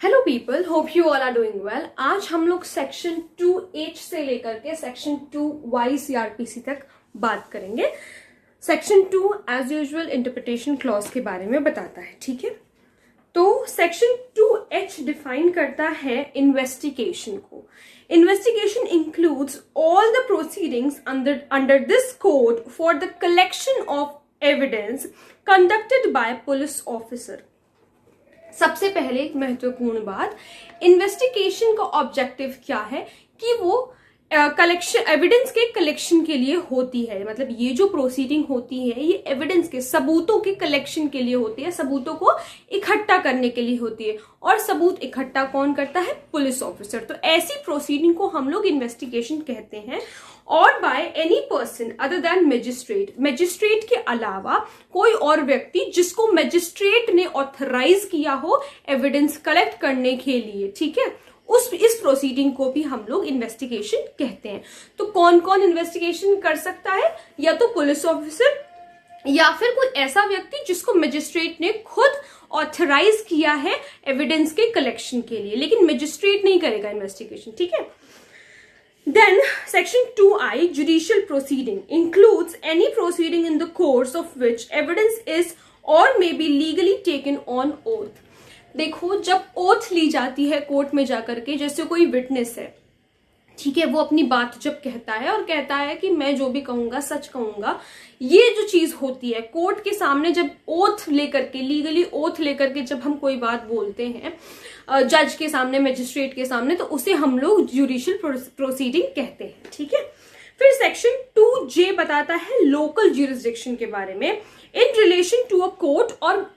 Hello people, hope you all are doing well. आज हम लोग सेक्शन 2H से लेकर के सेक्शन 2Y CRPC तक बात करेंगे। Section 2 as usual interpretation clause के बारे में बताता है, ठीक है। तो सेक्शन 2H डिफाइन करता है इन्वेस्टिगेशन को। Investigation includes all the proceedings under this code for the collection of evidence conducted by police officer. सबसे पहले महत्वपूर्ण बात, इन्वेस्टिगेशन का ऑब्जेक्टिव क्या है कि वो कलेक्शन एविडेंस के कलेक्शन के लिए होती है। मतलब ये जो प्रोसीडिंग होती है ये एविडेंस के सबूतों के कलेक्शन के लिए होती है, सबूतों को इकट्ठा करने के लिए होती है। और सबूत इकट्ठा कौन करता है? Police officer. तो ऐसी प्रोसीडिंग को हम लोग इन्वेस्टिगेशन कहते हैं। और by any person other than magistrate, magistrate के अलावा कोई और व्यक्ति जिसको मैजिस्ट्रेट ने ऑथराइज किया हो एविडेंस कलेक्ट करने के लिए, ठीक है, इस प्रोसीडिंग को भी हम लोग इन्वेस्टिगेशन कहते हैं। तो कौन कौन इन्वेस्टिगेशन कर सकता है? या तो पुलिस ऑफिसर या फिर कोई ऐसा व्यक्ति जिसको मैजिस्ट्रेट ने खुद ऑथराइज किया है एविडेंस के कलेक्शन के लिए, लेकिन मैजिस्ट्रेट नहीं करेगा इन्वेस्टिगेशन, ठीक है। Then section 2I judicial proceeding includes any proceeding in the course of which evidence is or may be legally taken on oath। देखो, जब ओथ ली जाती है कोर्ट में जाकर के, जैसे कोई विटनेस है, ठीक है, वो अपनी बात जब कहता है और कहता है कि मैं जो भी कहूंगा सच कहूंगा, ये जो चीज होती है कोर्ट के सामने, जब ओथ लेकर के, लीगली ओथ लेकर के जब हम कोई बात बोलते हैं जज के सामने, मैजिस्ट्रेट के सामने, तो उसे हम लोग जुडिशियल प्रोसीडिंग कहते हैं, ठीक है। फिर सेक्शन 2J बताता है लोकल ज्यूरिसडिक्शन के बारे में in relation to a court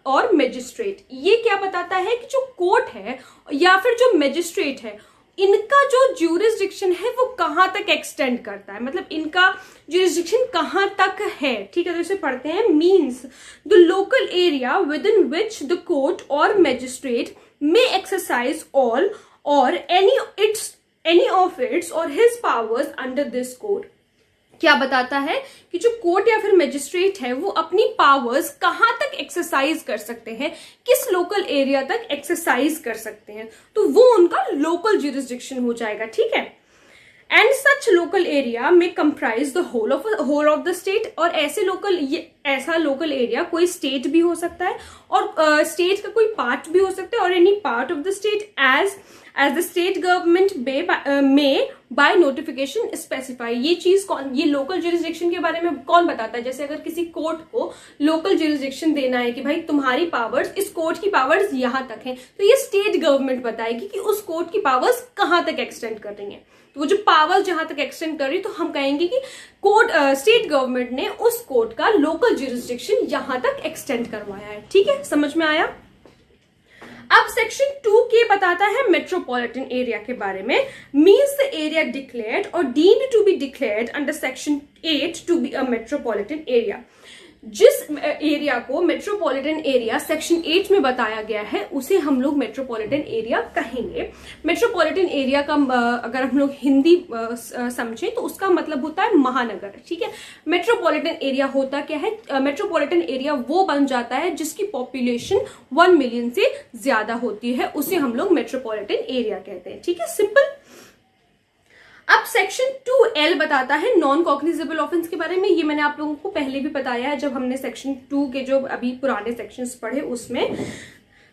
और मैजिस्ट्रेट। ये क्या बताता है कि जो कोर्ट है या फिर जो मैजिस्ट्रेट है, इनका जो ज्यूरिसडिक्शन है वो कहां तक एक्सटेंड करता है, मतलब इनका ज्यूरिसडिक्शन कहां तक है, ठीक है। तो इसे पढ़ते हैं, means the local area with in which the court और magistrate may exercise all or any of its or his powers under this code। क्या बताता है कि जो कोर्ट या फिर मैजिस्ट्रेट है वो अपनी पावर्स कहां तक एक्सरसाइज कर सकते हैं, किस लोकल एरिया तक एक्सरसाइज कर सकते हैं, तो वो उनका लोकल ज्यूरिसडिक्शन हो जाएगा, ठीक है। एंड सच लोकल एरिया में comprise the whole of the state. और ऐसा लोकल एरिया कोई स्टेट भी हो सकता है और स्टेट का कोई पार्ट भी हो सकता है, और any part of the state as the state government में बाय नोटिफिकेशन स्पेसिफाई। ये चीज ये लोकल ज्यूरिसडिक्शन के बारे में कौन बताता है? जैसे अगर किसी कोर्ट को लोकल ज्यूरिसडिक्शन देना है कि भाई तुम्हारी पावर्स, इस कोर्ट की पावर्स यहां तक हैं, तो ये स्टेट गवर्नमेंट बताएगी कि उस कोर्ट की पावर्स कहां तक एक्सटेंड कर रही हैं। तो वो जो पावर्स जहां तक एक्सटेंड कर रही, तो हम कहेंगे कि कोर्ट, स्टेट गवर्नमेंट ने उस कोर्ट का लोकल ज्यूरिसडिक्शन यहां तक एक्सटेंड करवाया है, ठीक है, समझ में आया। अब सेक्शन 2K बताता है मेट्रोपॉलिटन एरिया के बारे में, मीन्स द एरिया डिक्लेयर्ड और deemed to be declared under section 8 to be a metropolitan area. जिस एरिया को मेट्रोपॉलिटन एरिया सेक्शन 8 में बताया गया है उसे हम लोग मेट्रोपॉलिटन एरिया कहेंगे। मेट्रोपॉलिटन एरिया का अगर हम लोग हिंदी समझें तो उसका मतलब होता है महानगर, ठीक है। मेट्रोपॉलिटन एरिया होता क्या है? मेट्रोपॉलिटन एरिया वो बन जाता है जिसकी पॉपुलेशन 1 मिलियन से ज्यादा होती है, उसे हम लोग मेट्रोपॉलिटन एरिया कहते हैं, ठीक है, सिंपल। अब सेक्शन 2L बताता है नॉन कॉग्निजेबल ऑफेंस के बारे में। ये मैंने आप लोगों को पहले भी बताया है जब हमने सेक्शन 2 के जो अभी पुराने सेक्शंस पढ़े उसमें,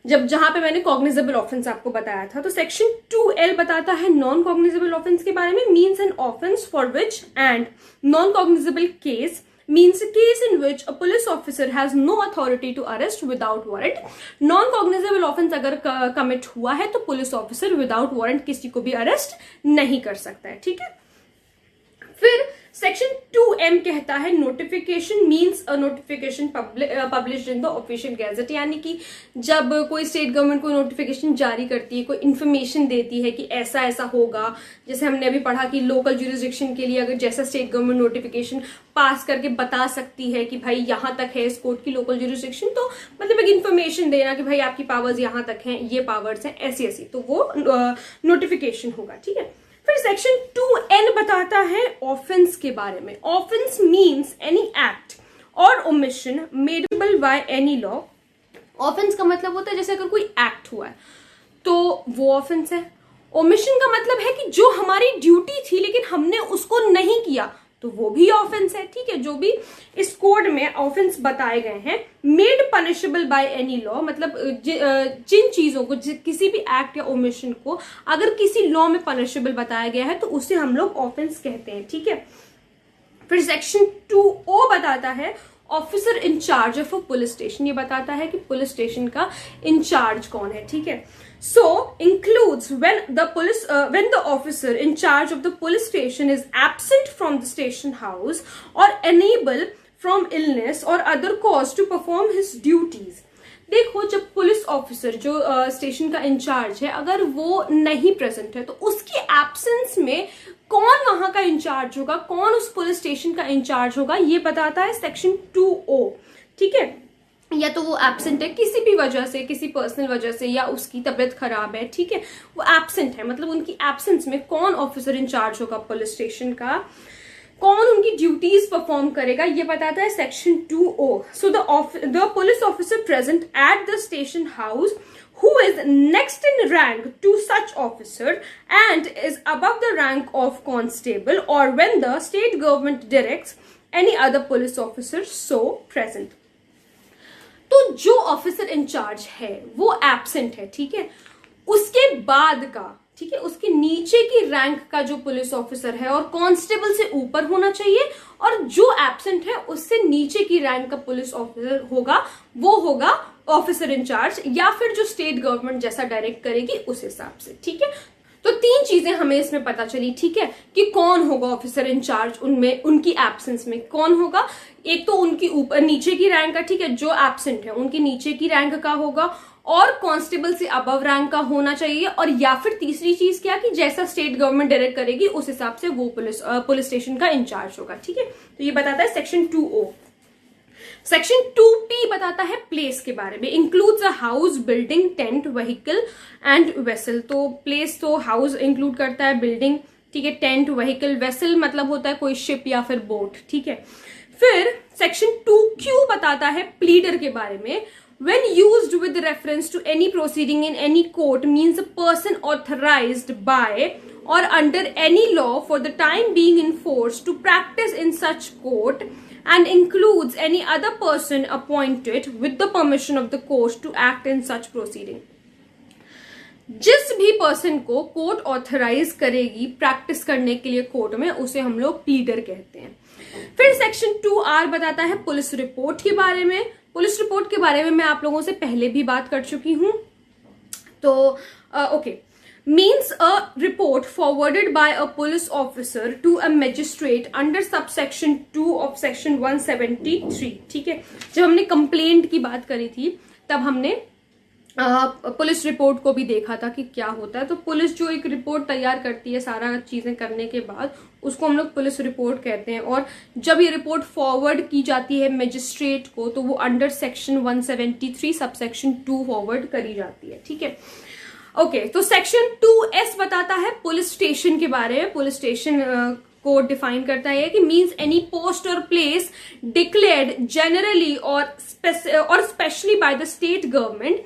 जहां पे मैंने कॉग्निजेबल ऑफेंस आपको बताया था। तो सेक्शन 2L बताता है नॉन कॉग्निजेबल ऑफेंस के बारे में, means an offence for which and non cognizable case means a case in which a police officer has no authority to arrest without warrant। Non cognizable offence अगर commit हुआ है तो police officer without warrant किसी को भी arrest नहीं कर सकता है, ठीक है। फिर सेक्शन 2M कहता है notification means a notification published in the official gazette. यानी कि जब कोई स्टेट गवर्नमेंट कोई नोटिफिकेशन जारी करती है, कोई इन्फॉर्मेशन देती है कि ऐसा ऐसा होगा, जैसे हमने अभी पढ़ा कि लोकल ज्यूरिसडिक्शन के लिए अगर जैसा स्टेट गवर्नमेंट नोटिफिकेशन पास करके बता सकती है कि भाई यहां तक है इस कोर्ट की लोकल ज्यूरिसडिक्शन, तो मतलब एक इन्फॉर्मेशन देना कि भाई आपकी पावर्स यहां तक हैं, ये पावर्स हैं, ऐसी ऐसी, तो वो नोटिफिकेशन होगा, ठीक है। फिर सेक्शन 2N बताता है ऑफेंस के बारे में। ऑफेंस मीन्स एनी एक्ट और omission madeable by any law. Offence का मतलब होता है जैसे अगर कोई एक्ट हुआ है तो वो ऑफेंस है। ओमिशन का मतलब है कि जो हमारी ड्यूटी थी लेकिन हमने उसको नहीं किया, तो वो भी ऑफेंस है। ठीक है, जो भी इस कोड में ऑफेंस बताए गए हैं, made punishable bye any law, मतलब जिन चीजों को, किसी भी एक्ट या ओमिशन को अगर किसी लॉ में पनिशेबल बताया गया है तो उसे हम लोग ऑफेंस कहते हैं। ठीक है, फिर सेक्शन 2O बताता है officer in charge of a police station. ये बताता है कि पुलिस स्टेशन का इंचार्ज कौन है। ठीक है, so includes when the officer in charge of the police station is absent from the station house or unable from illness or other cause to perform his duties। देखो, जब police officer जो station का in charge है अगर वो नहीं present है तो उसकी एब्सेंस में कौन वहां का इंचार्ज होगा, कौन उस पुलिस स्टेशन का इंचार्ज होगा, ये बताता है सेक्शन 2O। ठीक है, या तो वो एब्सेंट है किसी भी वजह से, किसी पर्सनल वजह से, या उसकी तबीयत खराब है। ठीक है, वो एब्सेंट है, मतलब उनकी एब्सेंस में कौन ऑफिसर इंचार्ज होगा पुलिस स्टेशन का, कौन उनकी ड्यूटीज परफॉर्म करेगा, ये बताता है section 2O। So the police officer present at the station house who is next in rank to such officer and is above the rank of constable, or when the state government directs any other police officer so present। तो जो officer in charge है वो absent है। ठीक है, उसके बाद का, ठीक है, उसके नीचे की रैंक का जो पुलिस ऑफिसर है और कांस्टेबल से ऊपर होना चाहिए, और जो एब्सेंट है उससे नीचे की रैंक का पुलिस ऑफिसर होगा, वो होगा ऑफिसर इंचार्ज, या फिर जो स्टेट गवर्नमेंट जैसा डायरेक्ट करेगी उस हिसाब से। ठीक है, तो 3 चीजें हमें इसमें पता चली। ठीक है, कि कौन होगा ऑफिसर इंचार्ज, उनमें उनकी एब्सेंस में कौन होगा। एक तो उनकी ऊपर नीचे की रैंक का, ठीक है, जो एब्सेंट है उनकी नीचे की रैंक का होगा, और कांस्टेबल से अबव रैंक का होना चाहिए, और या फिर तीसरी चीज क्या कि जैसा स्टेट गवर्नमेंट डायरेक्ट करेगी उस हिसाब से वो पुलिस स्टेशन का इंचार्ज होगा। ठीक है, तो ये बताता है सेक्शन 2O। सेक्शन 2P बताता है प्लेस के बारे में। Includes a house, building, tent, vehicle and vessel. तो प्लेस तो हाउस इंक्लूड करता है, बिल्डिंग, ठीक है, टेंट, व्हीकल, वेसल मतलब होता है कोई शिप या फिर बोट। ठीक है, फिर सेक्शन 2Q बताता है प्लीडर के बारे में। When used with reference to any proceeding in any court means a person authorized by or under any law for the time being in force to practice in such court, and includes any other person appointed with the permission of the court to act in such proceeding। जिस भी person को court authorise करेगी practice करने के लिए court में, उसे हम लोग प्लीडर कहते हैं। फिर सेक्शन 2R बताता है पुलिस रिपोर्ट के बारे में। पुलिस रिपोर्ट के बारे में मैं आप लोगों से पहले भी बात कर चुकी हूं। तो okay, means a report forwarded by a police officer to a magistrate under subsection 2 of section 173। ठीक है, जब हमने कंप्लेंट की बात करी थी तब हमने पुलिस रिपोर्ट को भी देखा था कि क्या होता है। तो पुलिस जो एक रिपोर्ट तैयार करती है सारा चीजें करने के बाद, उसको हम लोग पुलिस रिपोर्ट कहते हैं। और जब ये रिपोर्ट फॉरवर्ड की जाती है मजिस्ट्रेट को तो वो अंडर सेक्शन 173 सबसेक्शन 2 फॉरवर्ड करी जाती है। ठीक है, ओके, तो सेक्शन 2S बताता है पुलिस स्टेशन के बारे में। पुलिस स्टेशन को डिफाइन करता है कि मींस एनी पोस्ट और प्लेस डिक्लेयर्ड जनरली और specially by the state government.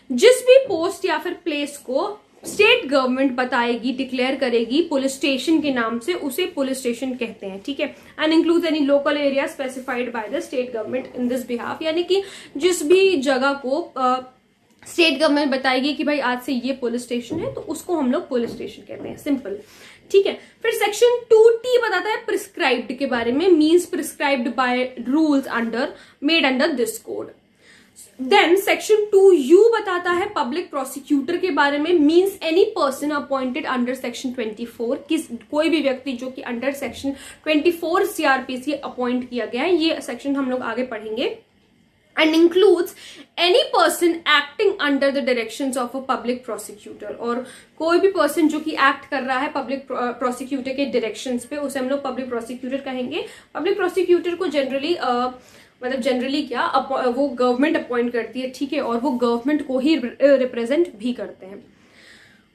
जिस भी पोस्ट या फिर प्लेस को स्टेट गवर्नमेंट बताएगी, डिक्लेयर करेगी पुलिस स्टेशन के नाम से, उसे पुलिस स्टेशन कहते हैं। ठीक है, and includes any local area specified by the state government in this behalf. यानी कि जिस भी जगह को स्टेट गवर्नमेंट बताएगी कि भाई आज से ये पुलिस स्टेशन है, तो उसको हम लोग पुलिस स्टेशन कहते हैं। सिंपल। ठीक है, फिर सेक्शन 2T बताता है प्रिस्क्राइब्ड के बारे में। Means prescribed by rules made under this code. Then section 2U बताता है पब्लिक प्रोसिक्यूटर के बारे में। Means any person appointed under section 24। कोई भी व्यक्ति जो कि अंडर सेक्शन 24 CRPC अपॉइंट किया गया है। ये सेक्शन हम लोग आगे पढ़ेंगे। And includes any person acting under the directions of a public prosecutor. और कोई भी पर्सन जो कि एक्ट कर रहा है पब्लिक प्रोसिक्यूटर के डायरेक्शंस पे, उसे हम लोग पब्लिक प्रोसिक्यूटर कहेंगे। पब्लिक प्रोसिक्यूटर को जनरली क्या वो गवर्नमेंट अपॉइंट करती है। ठीक है, और वो गवर्नमेंट को ही रिप्रेजेंट भी करते हैं।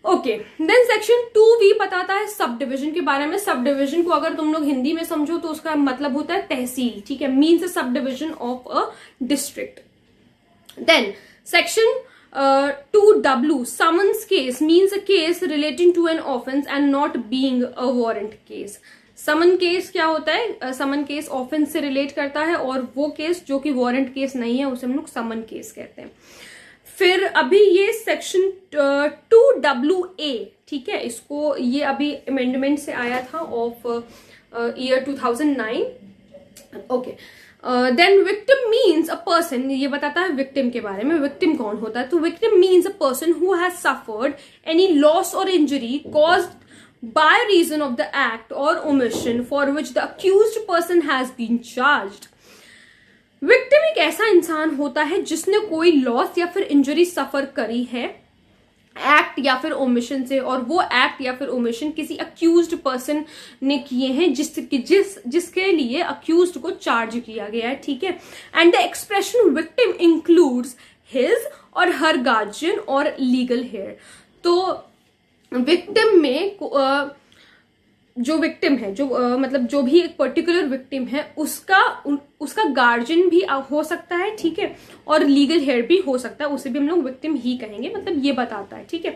ओके, देन सेक्शन 2V बताता है सब डिविजन के बारे में। सब डिविजन को अगर तुम लोग हिंदी में समझो तो उसका मतलब होता है तहसील। ठीक है, means subdivision of a district. Then section 2W, summons case means a case relating to an offense and not being a warrant case. Summons case क्या होता है? समन केस ऑफेंस से रिलेट करता है और वो केस जो कि वारंट केस नहीं है उसे हम लोग समन केस कहते हैं. फिर अभी ये सेक्शन 2WA, ठीक है, इसको ये अभी अमेंडमेंट से आया था of year 2009. Okay, then victim means a person, ये बताता है विक्टिम के बारे में. विक्टिम कौन होता है? तो victim means a person who has suffered any loss और injury caused by reason of the act or omission for which the accused person has been charged. Victim एक ऐसा इंसान होता है जिसने कोई लॉस या फिर इंजरी सफर करी है एक्ट या फिर ओमिशन से, और वो एक्ट या फिर ओमिशन किसी अक्यूज्ड पर्सन ने किए हैं जिसके लिए अक्यूज्ड को चार्ज किया गया है, ठीक है. And the expression victim includes his और हर गार्जियन और लीगल हेयर. तो विक्टिम में जो विक्टिम है, जो मतलब जो भी एक पर्टिकुलर विक्टिम है उसका गार्जियन भी हो सकता है, ठीक है, और लीगल हेयर भी हो सकता है, उसे भी हम लोग विक्टिम ही कहेंगे, मतलब ये बताता है, ठीक है.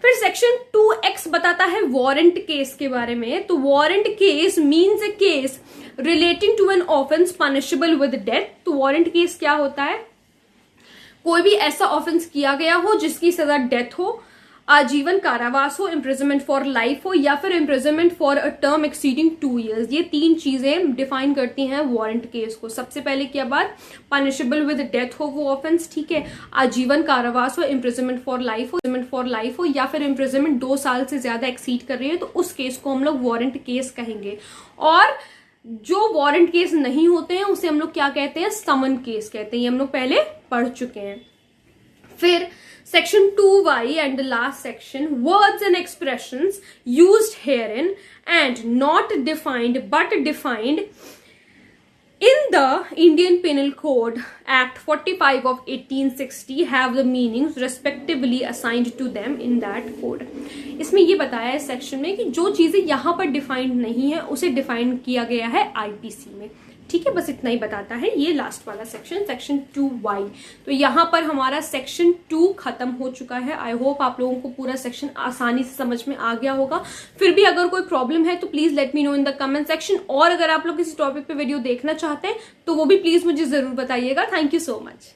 फिर सेक्शन 2X बताता है वारंट केस के बारे में. तो warrant case means a case relating to an offence punishable with death. तो वारंट केस क्या होता है? कोई भी ऐसा ऑफेंस किया गया हो जिसकी सजा डेथ हो, आजीवन कारावास हो, इम्प्रिजनमेंट फॉर लाइफ हो, या फिर imprisonment for a term exceeding 2 years. ये 3 चीजें डिफाइन करती हैं वारंट केस को. सबसे पहले क्या बात? पनिशेबल विद डेथ हो वो ऑफेंस, ठीक है, आजीवन कारावास हो, इम्प्रिजनमेंट फॉर लाइफ हो, या फिर इम्प्रिजनमेंट 2 साल से ज्यादा एक्सीड कर रही है, तो उस केस को हम लोग वारंट केस कहेंगे. और जो वारंट केस नहीं होते हैं उसे हम लोग क्या कहते हैं? समन केस कहते हैं. ये हम लोग पहले पढ़ चुके हैं. फिर Section 2Y and the last section, words and expressions used herein and not defined but defined in the Indian Penal Code Act 45 of 1860 have the meanings respectively assigned to them in that code. इसमें ये बताया है section में कि जो चीजें यहाँ पर डिफाइंड नहीं है उसे डिफाइन किया गया है आईपीसी में, ठीक है. बस इतना ही बताता है ये लास्ट वाला सेक्शन, सेक्शन 2Y. तो यहाँ पर हमारा सेक्शन 2 खत्म हो चुका है. आई होप आप लोगों को पूरा सेक्शन आसानी से समझ में आ गया होगा. फिर भी अगर कोई प्रॉब्लम है तो please let me know in the comment section. और अगर आप लोग किसी टॉपिक पे वीडियो देखना चाहते हैं तो वो भी प्लीज मुझे जरूर बताइएगा. Thank you so much.